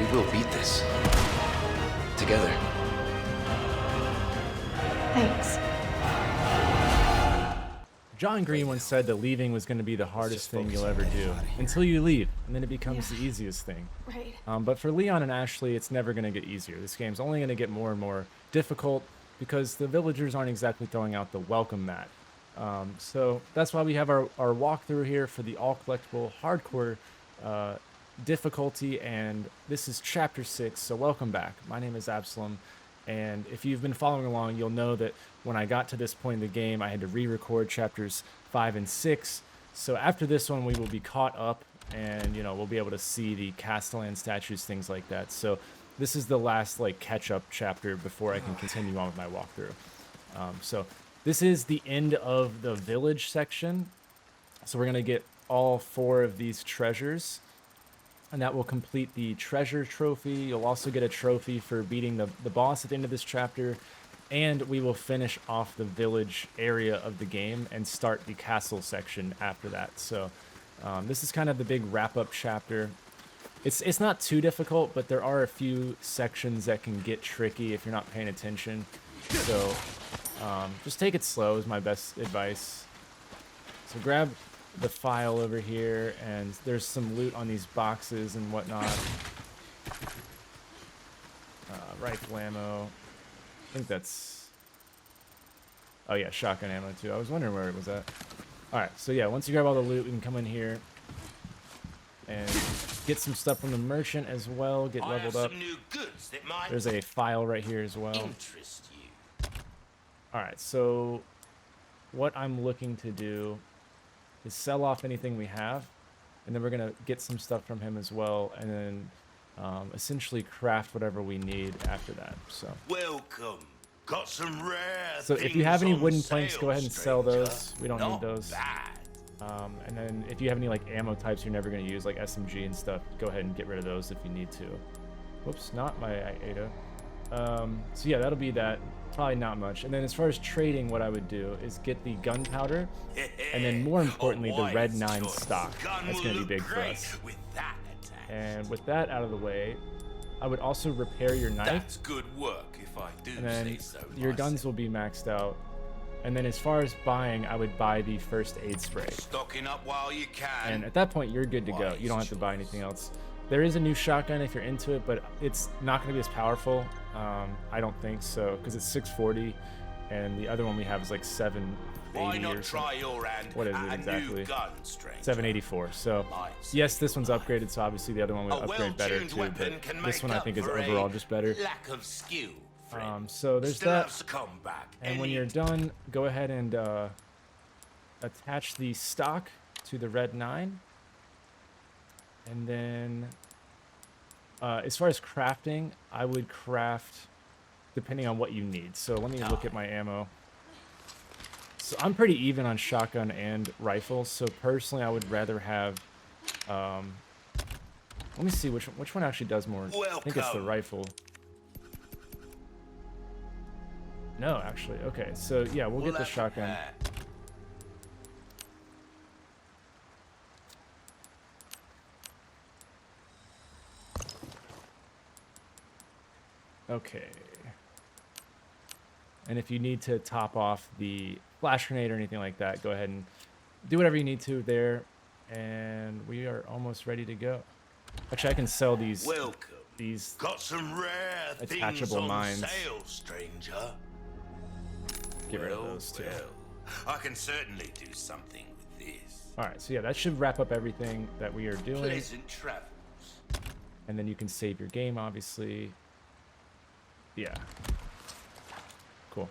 We will beat this. Together. Thanks. John Green once said that leaving was going to be the hardest thing you'll ever do until you leave, and then it becomes the easiest thing. Right. But for Leon and Ashley, it's never going to get easier. This game's only going to get more and more difficult because the villagers aren't exactly throwing out the welcome mat. So that's why we have our walkthrough here for the all collectible hardcore difficulty, and this is chapter 6. So welcome back. My name is Absoulem. And if you've been following along, you'll know that when I got to this point in the game, I had to re-record chapters 5 and 6. So after this one, we will be caught up, and we'll be able to see the Castellan statues, things like that. So this is the last catch-up chapter before I can continue on with my walkthrough. So this is the end of the village section. So we're gonna get all 4 of these treasures, and that will complete the treasure trophy. You'll also get a trophy for beating the boss at the end of this chapter, and we will finish off the village area of the game and start the castle section after that. So this is kind of the big wrap-up chapter. It's not too difficult, but there are a few sections that can get tricky if you're not paying attention. So just take it slow is my best advice. So grab the file over here, and there's some loot on these boxes and whatnot. Rifle ammo. I think that's... Oh yeah, shotgun ammo too. I was wondering where it was at. Alright, so yeah, once you grab all the loot, we can come in here and get some stuff from the merchant as well, get leveled up. There's a file right here as well. Alright, so what I'm looking to do is sell off anything we have, and then we're going to get some stuff from him as well, and then essentially craft whatever we need after that. So welcome. Got some rare. So if you have any wooden planks, go ahead and sell those. We don't need those. And then if you have any ammo types you're never going to use, like SMG and stuff, go ahead and get rid of those if you need to. Whoops, not my Ada. So yeah, that'll be that. Probably not much. And then as far as trading, what I would do is get the gunpowder, and then more importantly, the red 9 stock. That's going to be big for us. And with that out of the way, I would also repair your knife. That's good work, if I do and then say so your guns will be maxed out. And then as far as buying, I would buy the first aid spray. Stocking up while you can. And at that point, you're good to go. You don't have to buy anything else. There is a new shotgun if you're into it, but it's not going to be as powerful. I don't think so, because it's 640, and the other one we have is like 780 or something. What is it exactly? 784. So yes, this one's upgraded, so obviously the other one would upgrade better too, but this one I think is overall just better. So there's that. And when you're done, go ahead and attach the stock to the red 9. And then as far as crafting, I would craft depending on what you need. So let me look at my ammo. So I'm pretty even on shotgun and rifle. So personally, I would rather have... let me see which one actually does more. I think it's the rifle. No, actually. Okay, so yeah, we'll get the shotgun. Okay. And if you need to top off the flash grenade or anything like that, go ahead and do whatever you need to there. And we are almost ready to go. Actually, I can sell these Got some rare attachable mines. Sale, stranger. Get rid of those too. I can certainly do something with this. Alright, so yeah, that should wrap up everything that we are doing. Pleasant travels. And then you can save your game, obviously. Yeah. Cool.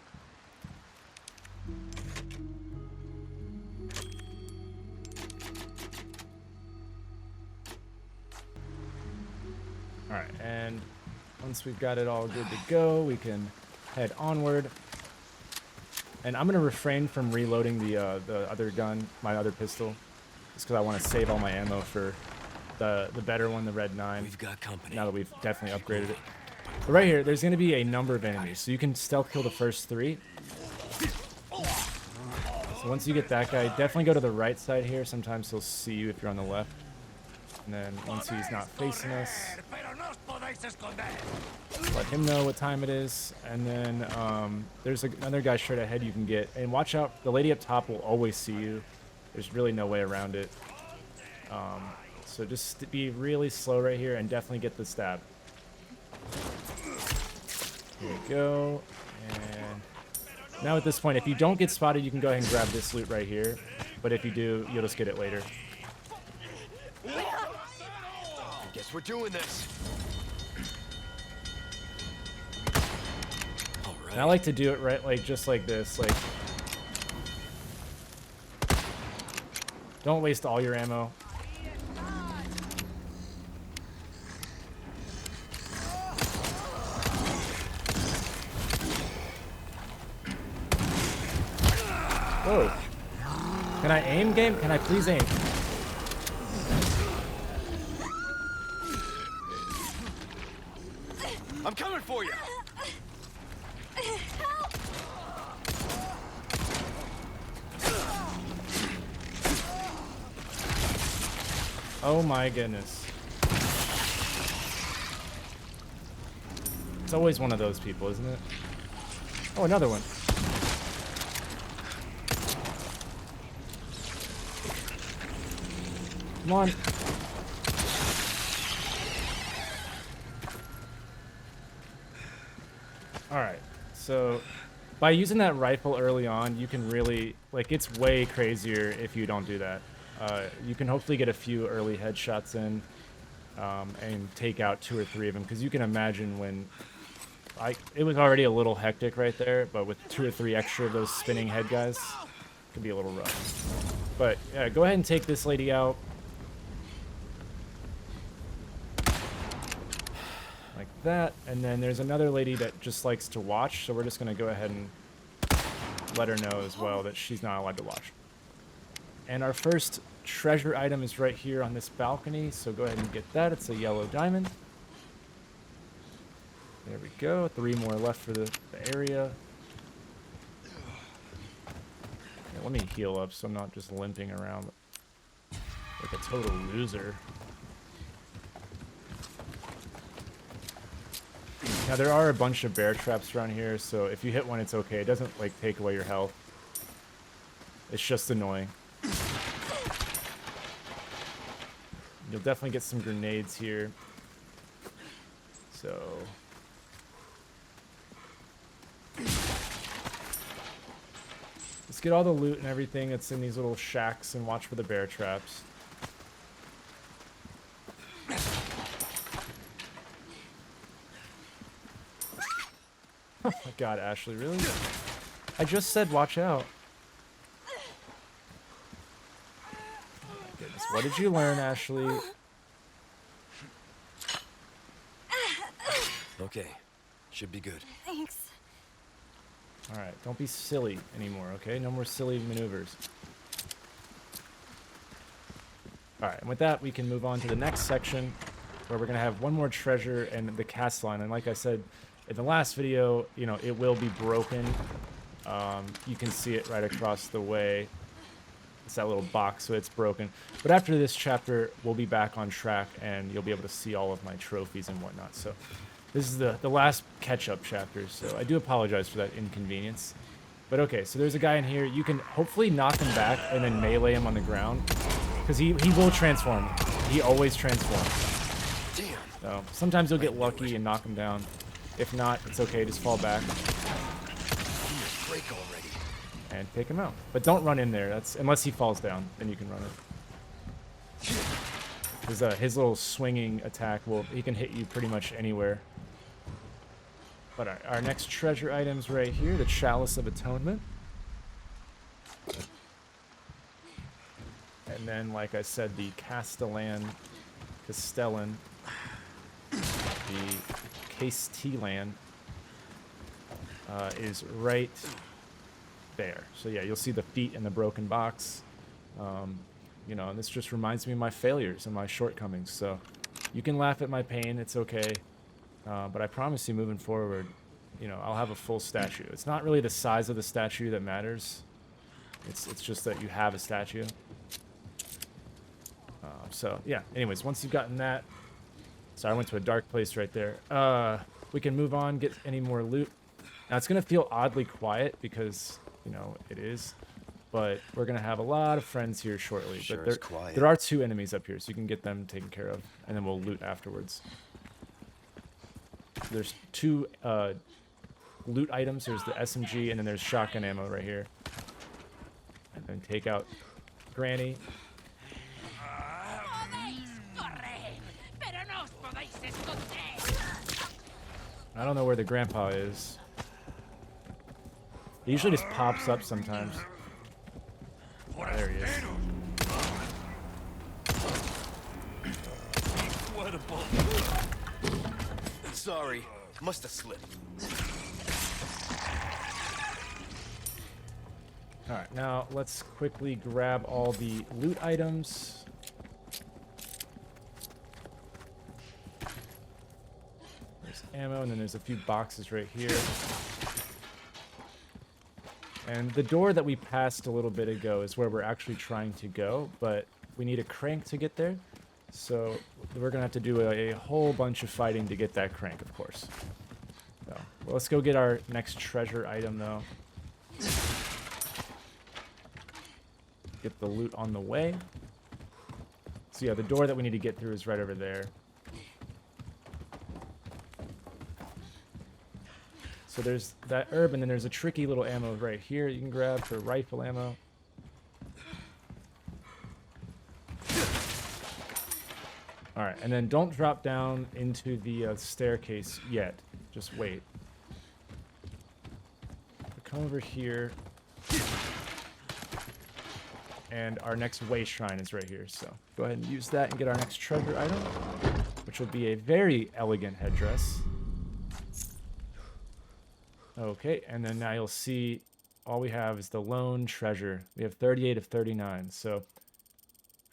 Alright, and once we've got it all good to go, we can head onward. And I'm going to refrain from reloading the other gun, my other pistol, just because I want to save all my ammo for the better one, the red 9. We've got company. Now that we've definitely upgraded it. But right here, there's going to be a number of enemies, so you can stealth kill the first 3. So once you get that guy, definitely go to the right side here. Sometimes he'll see you if you're on the left. And then once he's not facing us, Let him know what time it is. And then there's another guy straight ahead you can get. And watch out, the lady up top will always see you. There's really no way around it. So just be really slow right here and definitely get the stab. Here we go. And now at this point, if you don't get spotted, you can go ahead and grab this loot right here. But if you do, you'll just get it later. I guess we're doing this. All right. And I like to do it right, like just like this. Like, don't waste all your ammo. Whoa. Can I aim, game? Can I please aim? I'm coming for you. Oh my goodness. It's always one of those people, isn't it? Oh, another one. Come on. Alright, so by using that rifle early on, you can really, like, it's way crazier if you don't do that. You can hopefully get a few early headshots in and take out 2 or 3 of them, because you can imagine when, it was already a little hectic right there, but with 2 or 3 extra of those spinning head guys, it could be a little rough. But yeah, go ahead and take this lady out. Like that, and then there's another lady that just likes to watch, so we're just going to go ahead and let her know as well that she's not allowed to watch. And our first treasure item is right here on this balcony, so go ahead and get that. It's a yellow diamond. There we go. 3 more left for the area. Yeah, let me heal up so I'm not just limping around like a total loser. Now there are a bunch of bear traps around here, so if you hit one, it's okay. It doesn't like take away your health. It's just annoying. You'll definitely get some grenades here. So let's get all the loot and everything that's in these little shacks and watch for the bear traps. Oh my god, Ashley, really? I just said watch out. Oh my goodness. What did you learn, Ashley? Okay. Should be good. Thanks. Alright, don't be silly anymore, okay? No more silly maneuvers. Alright, and with that, we can move on to the next section, where we're going to have one more treasure and the Castellan. And like I said in the last video, you know, it will be broken. You can see it right across the way. It's that little box, so it's broken. But after this chapter, we'll be back on track, and you'll be able to see all of my trophies and whatnot. So this is the last catch-up chapter, so I do apologize for that inconvenience. But okay, so there's a guy in here. You can hopefully knock him back and then melee him on the ground, because he will transform. He always transforms. Damn. So sometimes you'll get lucky and knock him down. If not, it's okay, just fall back Break already. and take him out. But don't run in there. That's unless he falls down, then you can run it. His little swinging attack he can hit you pretty much anywhere. But our next treasure item's right here, the Chalice of Atonement. And then, like I said, the Castellan, the Castellan is right there. So yeah, you'll see the feet in the broken box. You know, and this just reminds me of my failures and my shortcomings. So you can laugh at my pain, it's okay. But I promise you, moving forward, you know, I'll have a full statue. It's not really the size of the statue that matters. It's just that you have a statue. So yeah, anyways, once you've gotten that Sorry, I went to a dark place right there. We can move on, get any more loot. Now, it's going to feel oddly quiet because, you know, it is. But we're going to have a lot of friends here shortly. Sure But is quiet. there are 2 enemies up here, so you can get them taken care of. And then we'll loot afterwards. There's 2 loot items. There's the SMG, and then there's shotgun ammo right here. And then take out Granny. I don't know where the grandpa is. He usually just pops up sometimes. There he is. Sorry, must have slipped. Alright, now let's quickly grab all the loot items. There's ammo, and then there's a few boxes right here. And the door that we passed a little bit ago is where we're actually trying to go, but we need a crank to get there. So we're going to have to do a whole bunch of fighting to get that crank, of course. So, well, let's go get our next treasure item, though. Get the loot on the way. So yeah, the door that we need to get through is right over there. So there's that herb, and then there's a tricky little ammo right here you can grab for rifle ammo. Alright, and then don't drop down into the staircase yet. Just wait. Come over here. And our next way shrine is right here, so go ahead and use that and get our next treasure item, which will be a very elegant headdress. Okay, and then now you'll see all we have is the lone treasure. We have 38 of 39, so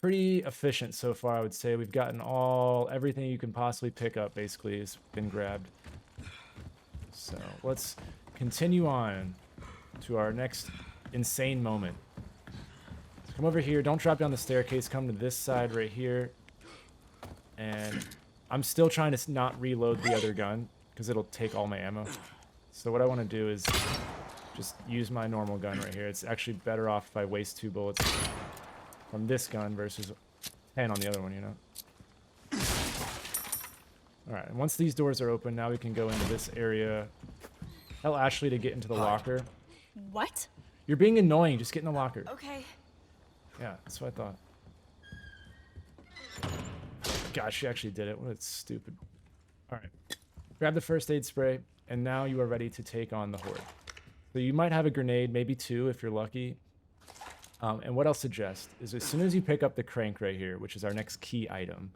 pretty efficient so far, I would say. We've gotten everything you can possibly pick up, basically, has been grabbed. So let's continue on to our next insane moment. Come over here. Don't drop down the staircase. Come to this side right here. And I'm still trying to not reload the other gun because it'll take all my ammo. So what I want to do is just use my normal gun right here. It's actually better off if I waste 2 bullets from this gun versus 10 on the other one, you know? Alright, and once these doors are open, now we can go into this area. Tell Ashley to get into the locker. What? You're being annoying. Just get in the locker. Okay. Yeah, that's what I thought. Gosh, she actually did it. What a stupid. Alright. Grab the first aid spray, and now you are ready to take on the horde. So you might have a grenade, maybe 2 if you're lucky. And what I'll suggest is as soon as you pick up the crank right here, which is our next key item.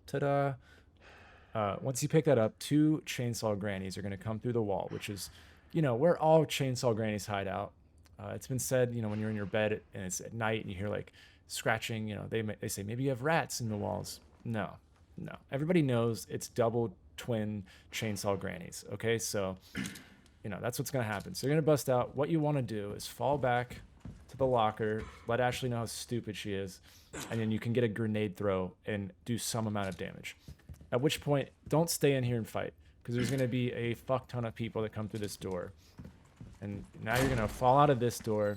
Ta-da! Once you pick that up, 2 chainsaw grannies are going to come through the wall, which is, you know, where all chainsaw grannies hide out. It's been said, you know, when you're in your bed and it's at night and you hear like scratching, you know, they say maybe you have rats in the walls. No. Everybody knows it's double twin chainsaw grannies. Okay, so you know that's what's gonna happen. So you're gonna bust out. What you want to do is fall back to the locker, let Ashley know how stupid she is, and then you can get a grenade throw and do some amount of damage. At which point, don't stay in here and fight because there's gonna be a fuck ton of people that come through this door. And now you're going to fall out of this door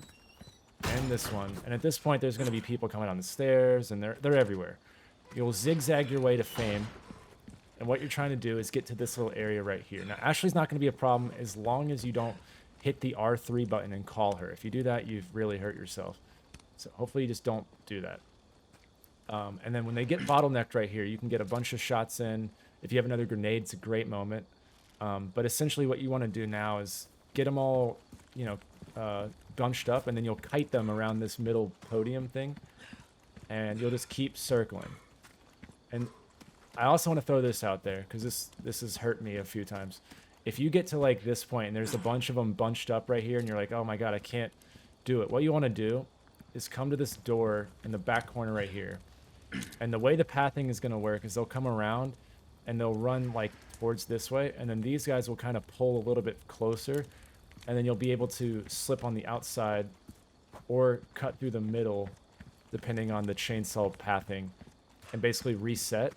and this one. And at this point, there's going to be people coming down the stairs, and they're everywhere. You'll zigzag your way to fame. And what you're trying to do is get to this little area right here. Now, Ashley's not going to be a problem as long as you don't hit the R3 button and call her. If you do that, you've really hurt yourself. So hopefully you just don't do that. And then when they get bottlenecked right here, you can get a bunch of shots in. If you have another grenade, it's a great moment. But essentially what you want to do now is get them all, you know, bunched up, and then you'll kite them around this middle podium thing, and you'll just keep circling. And I also want to throw this out there because this has hurt me a few times. If you get to like this point and there's a bunch of them bunched up right here, and you're like, oh my god, I can't do it. What you want to do is come to this door in the back corner right here, and the way the pathing is going to work is they'll come around and they'll run like towards this way, and then these guys will kind of pull a little bit closer, and then you'll be able to slip on the outside or cut through the middle depending on the chainsaw pathing and basically reset.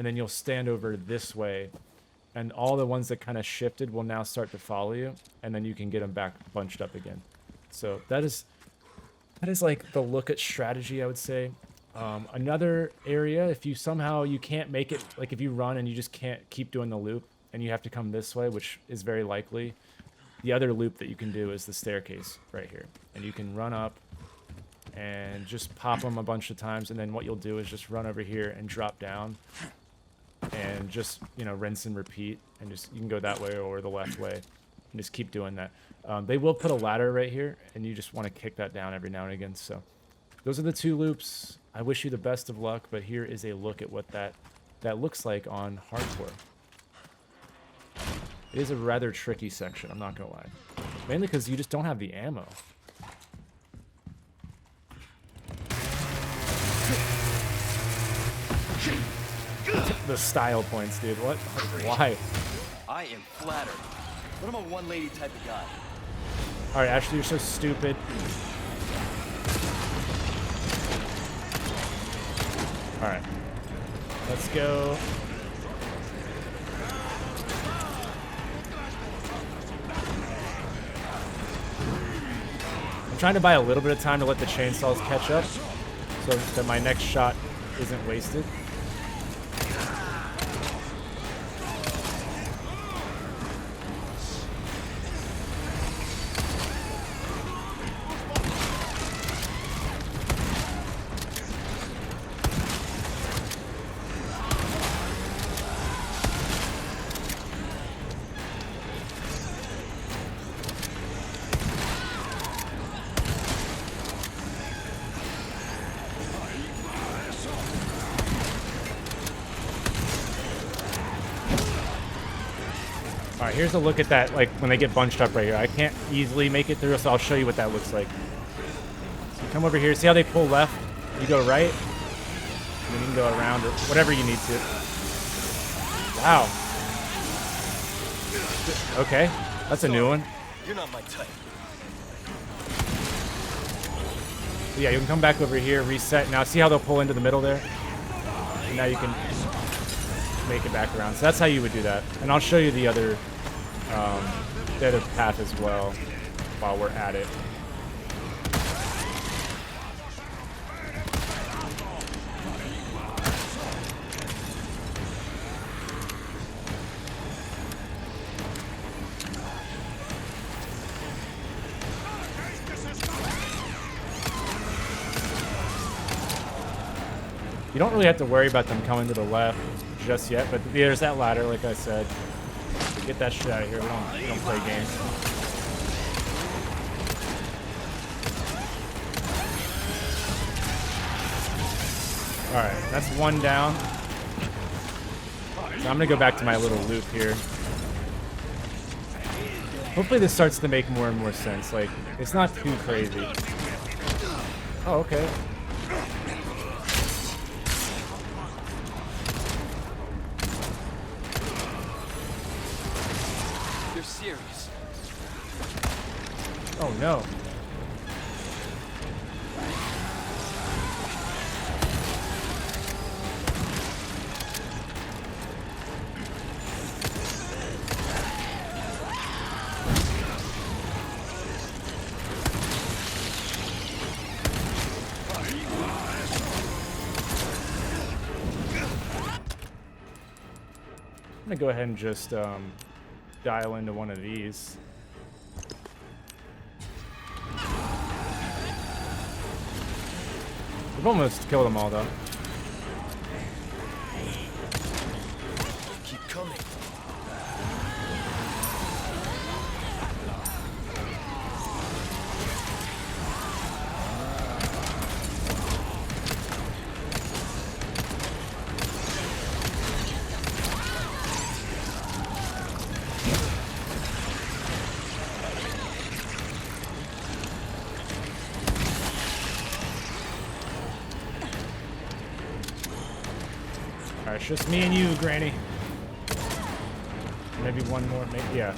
and then you'll stand over this way, and all the ones that kind of shifted will now start to follow you, and then you can get them back bunched up again. So that is like the look at strategy, I would say. Another area, if you somehow you can't make it, like if you run and you just can't keep doing the loop and you have to come this way, which is very likely, the other loop that you can do is the staircase right here. And you can run up and just pop them a bunch of times, and then what you'll do is just run over here and drop down and just, you know, rinse and repeat, and just you can go that way or the left way and just keep doing that. They will put a ladder right here, and you just want to kick that down every now and again. So those are the 2 loops. I wish you the best of luck, but here is a look at what that looks like on hardcore. It is a rather tricky section, I'm not gonna lie. Mainly because you just don't have the ammo. The style points, dude. What? Why? I am flattered. But I'm a one-lady type of guy. Alright, Ashley, you're so stupid. Alright. Let's go. I'm trying to buy a little bit of time to let the chainsaws catch up so that my next shot isn't wasted. Alright, here's a look at that, like, when they get bunched up right here. I can't easily make it through, so I'll show you what that looks like. So you come over here, see how they pull left? You go right, and then you can go around, or whatever you need to. Wow. Okay, that's a new one. You're not my type. So yeah, you can come back over here, reset. Now, see how they'll pull into the middle there? And now you can make it back around. So that's how you would do that. And I'll show you the other path as well while we're at it. You don't really have to worry about them coming to the left just yet, but there's that ladder, like I said. Get that shit out of here. We don't play games. Alright, that's one down. So I'm gonna go back to my little loop here. Hopefully this starts to make more and more sense. Like, it's not too crazy. Oh, okay. You're serious. Oh no. I'm gonna go ahead and just dial into one of these. We've almost killed them all though. Keep coming. Alright, it's just me and you, Granny. Maybe one more, maybe, yeah.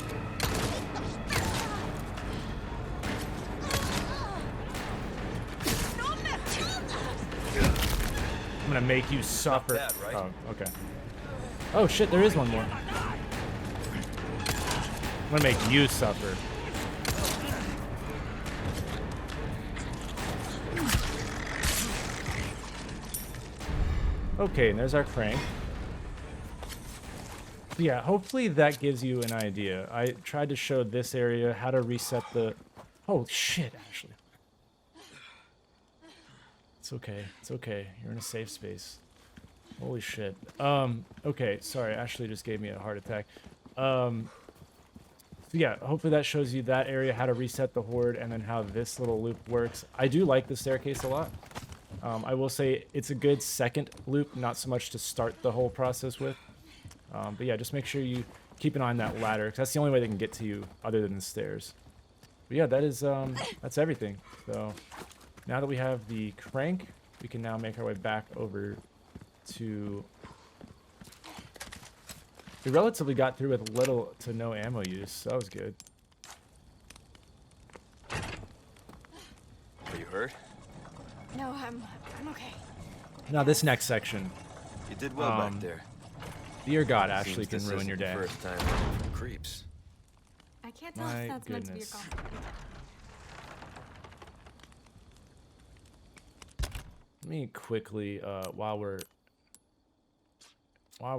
I'm gonna make you suffer. Not bad, right? Oh, okay. Oh shit, there is one more. I'm gonna make you suffer. Okay, and there's our crank. Yeah, hopefully that gives you an idea. I tried to show this area how to reset the... Oh shit, Ashley. It's okay. It's okay. You're in a safe space. Holy shit. Okay, sorry. Ashley just gave me a heart attack. So yeah, hopefully that shows you that area, how to reset the horde, and then how this little loop works. I do like the staircase a lot. I will say it's a good second loop, not so much to start the whole process with. But yeah, just make sure you keep an eye on that ladder, because that's the only way they can get to you other than the stairs. But yeah, that is, that's everything. So now that we have the crank, we can now make our way back over to... We relatively got through with little to no ammo use. That was good. Are you hurt? No, I'm okay. Now this next section, You did well back there. dear God, Ashley Seems can this ruin isn't your the day. First time running from creeps. I can't tell My if that's meant to be a goodness. compliment. Let me quickly, while we're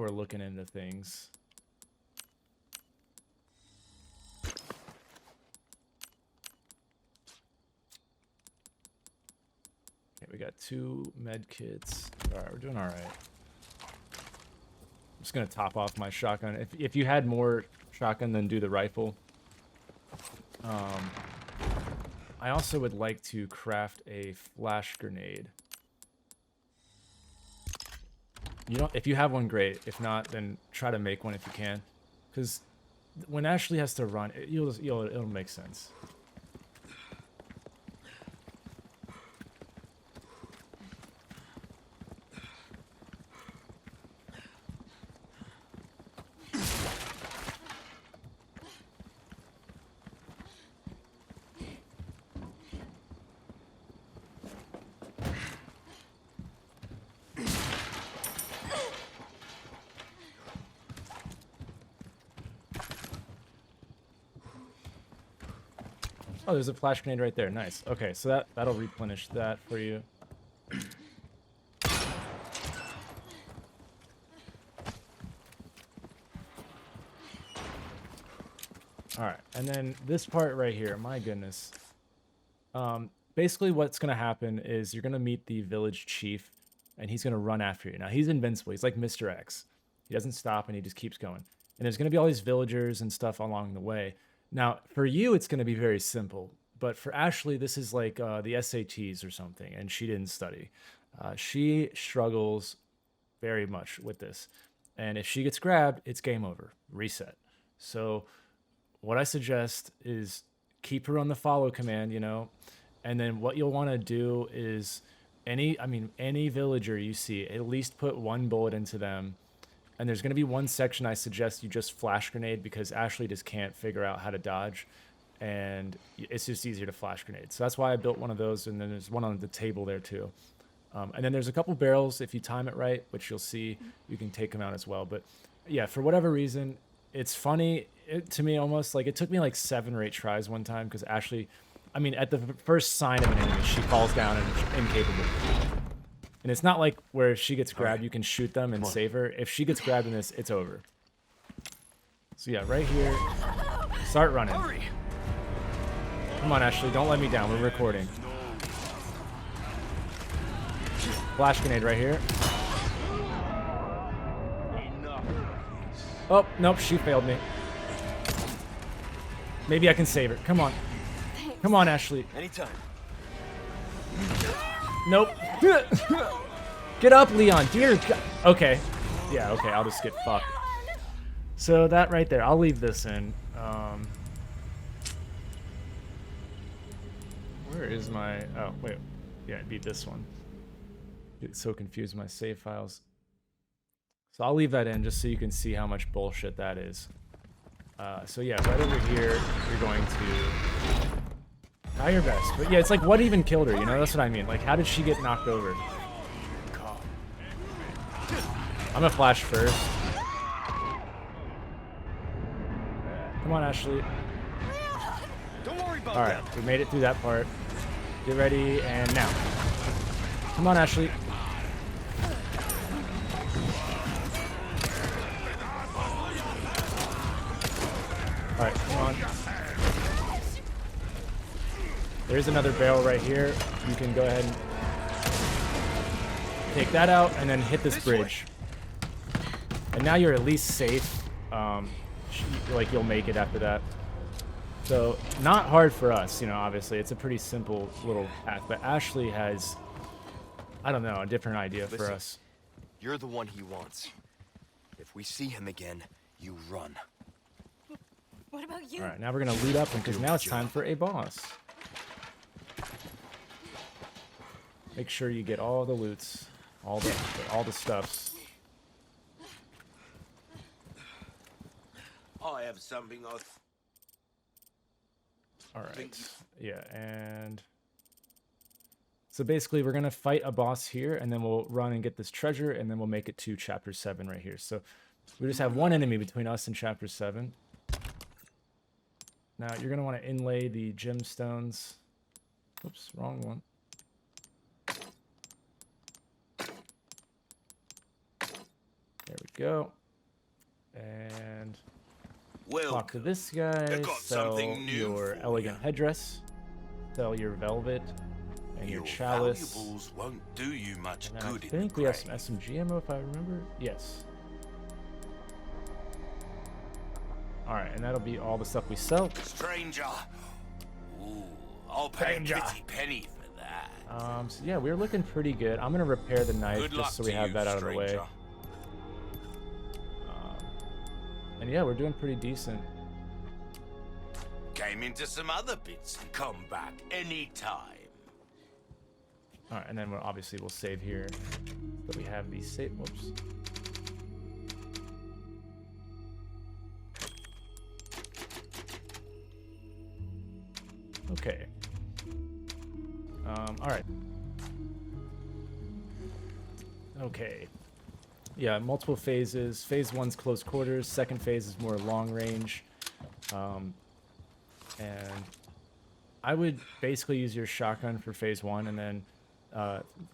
looking into things. Okay, we got 2 med kits. All right, we're doing all right. I'm just gonna top off my shotgun. If you had more shotgun, then do the rifle. I also would like to craft a flash grenade. You know, if you have one, great. If not, then try to make one if you can, because when Ashley has to run, it'll make sense. Oh, there's a flash grenade right there. Nice. Okay, so that'll replenish that for you. All right, and then this part right here, my goodness. Basically what's going to happen is you're going to meet the village chief, and he's going to run after you. Now, he's invincible. He's like Mr. X. He doesn't stop, and he just keeps going. And there's going to be all these villagers and stuff along the way. Now, for you, it's going to be very simple. But for Ashley, this is like the SATs or something, and she didn't study. She struggles very much with this. And if she gets grabbed, it's game over. Reset. So what I suggest is keep her on the follow command, you know, and then what you'll want to do is any villager you see, at least put 1 bullet into them. And there's going to be one section I suggest you just flash grenade, because Ashley just can't figure out how to dodge, and it's just easier to flash grenade. So that's why I built one of those, and then there's one on the table there too. And then there's a couple barrels, if you time it right, which you'll see, you can take them out as well. But yeah, for whatever reason, it's funny to me almost. Like, it took me like 7 or 8 tries one time, because Ashley, at the first sign of an enemy, she falls down and incapable. And it's not like where if she gets grabbed, you can shoot them and save her. If she gets grabbed in this, it's over. So yeah, right here, start running. Hurry! Come on, Ashley, don't let me down. We're recording. Flash grenade right here. Oh, nope, she failed me. Maybe I can save her. Come on. Come on, Ashley. Anytime. Nope. Get up, Leon. Dear God. Okay. Yeah, okay, I'll just get fucked. So that right there, I'll leave this in. Where is my... Oh, wait. Yeah, it'd be this one. Get so confused with my save files. So I'll leave that in just so you can see how much bullshit that is. So yeah, right over here, you're going to... Try your best. But yeah, it's like, what even killed her, you know? That's what I mean. Like, how did she get knocked over? I'm gonna flash first. Come on, Ashley. Don't worry about All right, we made it through that part. Get ready, and now. Come on, Ashley. All right, come on. There's another barrel right here. You can go ahead and take that out, and then hit this bridge. And now you're at least safe. Like you'll make it after that. So not hard for us, you know. Obviously, it's a pretty simple little path. But Ashley has, I don't know, a different idea for us. You're the one he wants. If we see him again, you run. What about you? All right, now we're gonna loot up because now it's time for a boss. Make sure you get all the loots, all the stuffs. I have something else. All right. Yeah, and so basically we're going to fight a boss here, and then we'll run and get this treasure, and then we'll make it to Chapter 7 right here. So we just have one enemy between us and Chapter 7. Now you're going to want to inlay the gemstones. Oops, wrong one. There we go. And talk to this guy, sell your elegant headdress, sell your velvet, and your chalice. Valuables won't do you much And good I in think the we have some grave. SMG ammo, if I remember. Yes. Alright, and that'll be all the stuff we sell. Stranger. Ooh, I'll pay Stranger. a pretty penny for that. So yeah, we're looking pretty good. I'm gonna repair the knife Good luck just so we to have you, that out of the way. stranger. And yeah, we're doing pretty decent. Came into some other bits and come back anytime. Alright, and then obviously we'll save here. But we have these save. Whoops. Okay. Alright. Okay. Yeah, multiple phases. Phase 1's close quarters. Second phase is more long range. And I would basically use your shotgun for phase 1, and then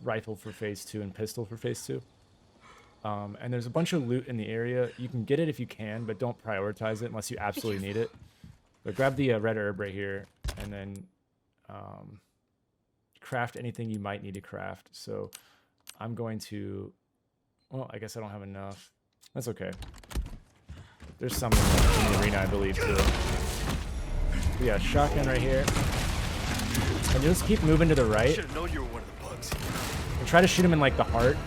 rifle for phase 2, and pistol for phase 2. And there's a bunch of loot in the area. You can get it if you can, but don't prioritize it unless you absolutely need it. But grab the red herb right here, and then craft anything you might need to craft. So I'm going to... Well, I guess I don't have enough. That's okay. There's some in the arena, I believe, too. We got a shotgun right here. And just keep moving to the right. Should have known you were one of the bugs. And try to shoot him in, like, the heart.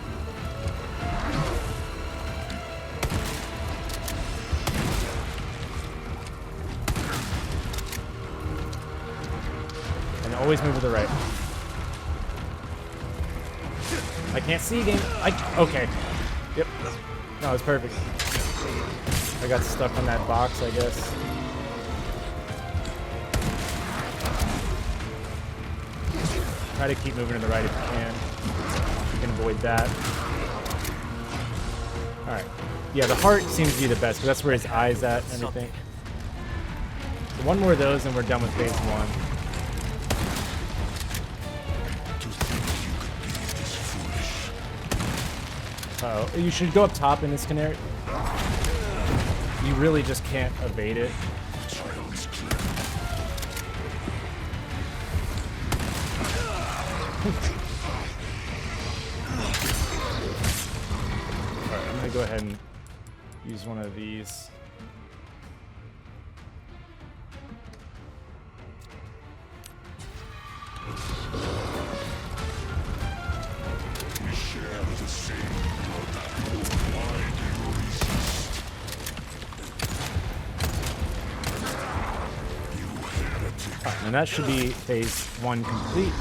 And always move to the right. I can't see again. Okay. Yep. No, it's perfect. I got stuck on that box, I guess. Try to keep moving to the right if you can. You can avoid that. Alright. Yeah, the heart seems to be the best, because that's where his eye's at and everything. So one more of those and we're done with phase 1. Uh-oh. You should go up top in this canary. You really just can't evade it. Alright, I'm gonna go ahead and use one of these. And that should be phase 1 complete.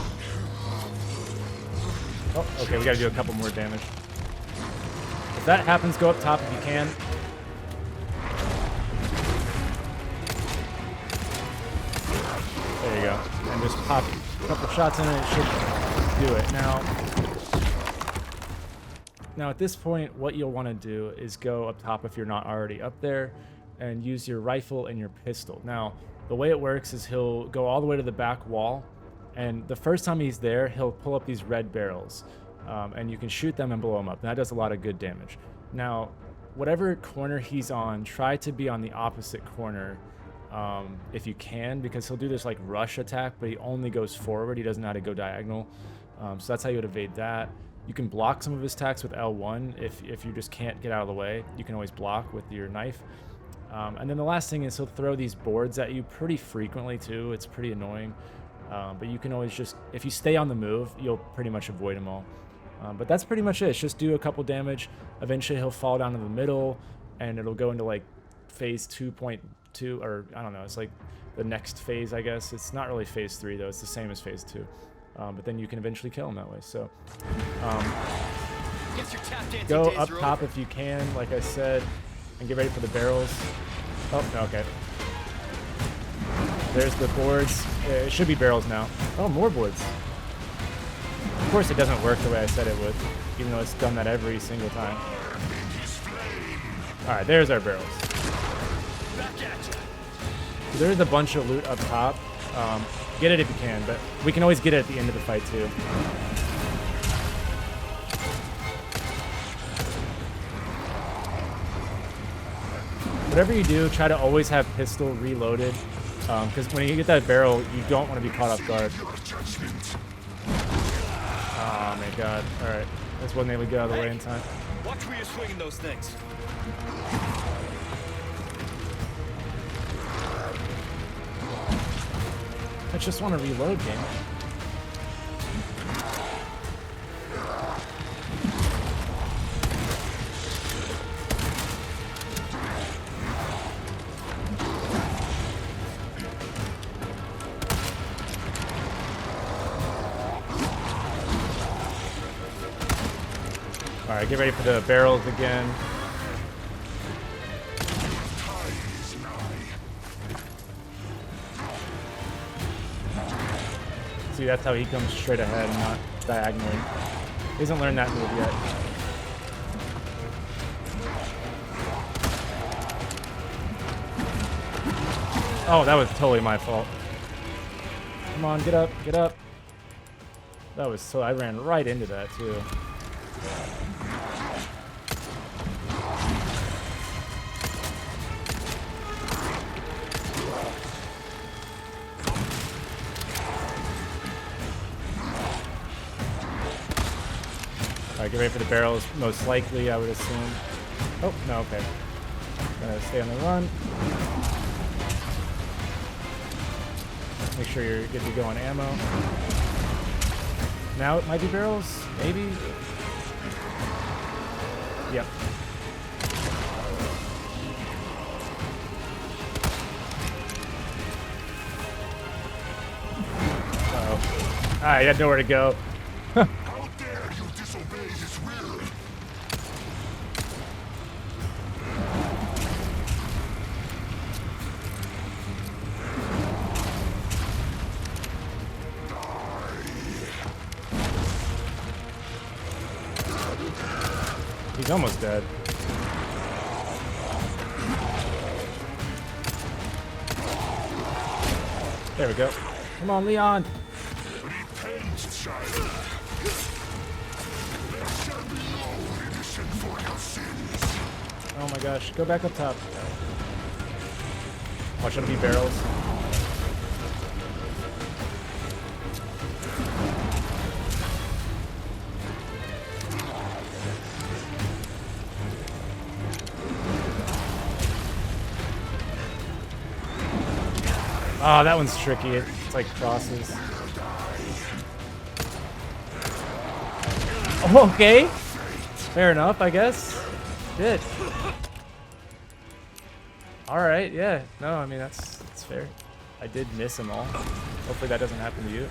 Oh, okay, we gotta do a couple more damage. If that happens, go up top if you can. There you go. And just pop a couple shots in and it should do it. Now at this point, what you'll want to do is go up top if you're not already up there, and use your rifle and your pistol. Now, the way it works is he'll go all the way to the back wall, and the first time he's there, he'll pull up these red barrels, and you can shoot them and blow them up. And that does a lot of good damage. Now, whatever corner he's on, try to be on the opposite corner if you can, because he'll do this like rush attack, but he only goes forward. He doesn't know how to go diagonal. So that's how you would evade that. You can block some of his attacks with L1 if you just can't get out of the way. You can always block with your knife. And then the last thing is he'll throw these boards at you pretty frequently too. It's pretty annoying. But you can always just, if you stay on the move, you'll pretty much avoid them all. But that's pretty much it. It's just do a couple damage. Eventually he'll fall down in the middle, and it'll go into like phase 2.2, or I don't know. It's like the next phase, I guess. It's not really phase 3 though. It's the same as phase 2. But then you can eventually kill him that way. So go up top if you can, like I said, and get ready for the barrels. Oh, okay. There's the boards. It should be barrels now. Oh, more boards. Of course it doesn't work the way I said it would, even though it's done that every single time. Alright, there's our barrels. So there's a bunch of loot up top. Get it if you can, but we can always get it at the end of the fight too. Whatever you do, try to always have pistol reloaded, because when you get that barrel, you don't want to be caught off guard. Oh my god. Alright. That's wasn't able to get out of the way in time. Watch where you're swinging those things. I just want to reload, game. Alright, get ready for the barrels again. See, that's how he comes straight ahead, not diagonally. He hasn't learned that move yet. Oh, that was totally my fault. Come on, get up, get up. That was so, I ran right into that too. Alright, get ready for the barrels, most likely, I would assume. Oh, no, okay. Gonna stay on the run. Make sure you're good to go on ammo. Now it might be barrels, maybe? Yep. Uh-oh. Alright, you had nowhere to go. He's almost dead. There we go. Come on, Leon. Oh my gosh, go back up top. Watch them be barrels. Oh, that one's tricky. It's like crosses. Okay. Fair enough, I guess. Shit. Alright, yeah. No, I mean, that's fair. I did miss them all. Hopefully that doesn't happen to you.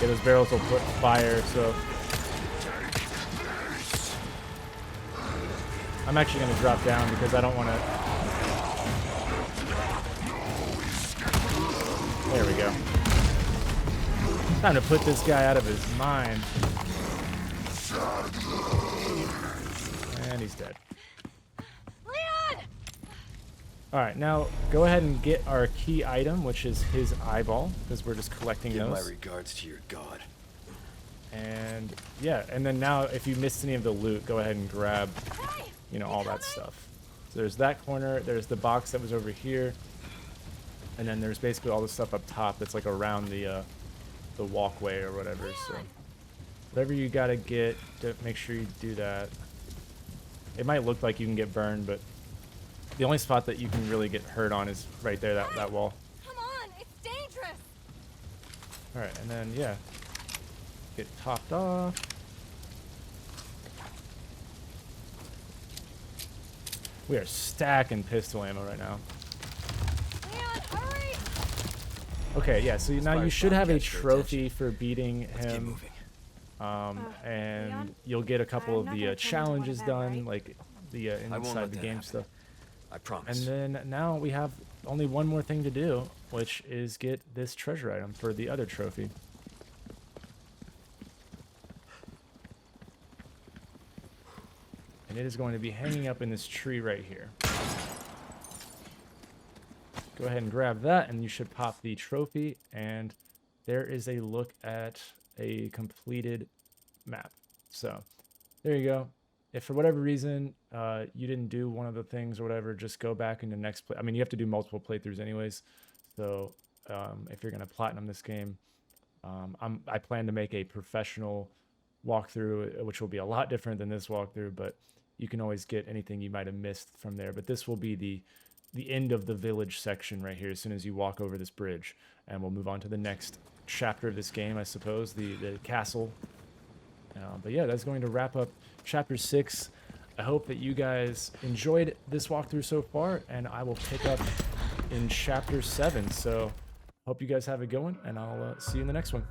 Yeah, those barrels will put fire, so... I'm actually going to drop down because I don't want to... There we go. Time to put this guy out of his mind. And he's dead. All right, now go ahead and get our key item, which is his eyeball, because we're just collecting Give my those. regards to your god. And yeah, and then now if you missed any of the loot, go ahead and grab, Hey! you know, all that stuff. So there's that corner, there's the box that was over here, and then there's basically all the stuff up top that's like around the walkway or whatever. So whatever you gotta get, make sure you do that. It might look like you can get burned, but the only spot that you can really get hurt on is right there, that wall. Come on, it's dangerous. All right, and then yeah, get topped off. We are stacking pistol ammo right now. Leon, hurry! Okay, yeah, so now you Fire's should bound have to a catch their trophy for beating Let's keep him. moving. And Leon? you'll get a couple I'm not of the gonna turn into one challenges of them, done, right? like the I won't inside let the that game happen. stuff. I promise. And then now we have only one more thing to do, which is get this treasure item for the other trophy. And it is going to be hanging up in this tree right here. Go ahead and grab that, and you should pop the trophy, and there is a look at a completed map. So there you go. If for whatever reason you didn't do one of the things or whatever, just go back in the next play. I mean, you have to do multiple playthroughs anyways. So if you're going to platinum this game, I plan to make a professional walkthrough, which will be a lot different than this walkthrough, but you can always get anything you might have missed from there. But this will be the end of the village section right here as soon as you walk over this bridge, and we'll move on to the next chapter of this game, I suppose, the castle. But yeah, that's going to wrap up chapter 6. I hope that you guys enjoyed this walkthrough so far, and I will pick up in chapter 7. So hope you guys have a good one, and I'll see you in the next one.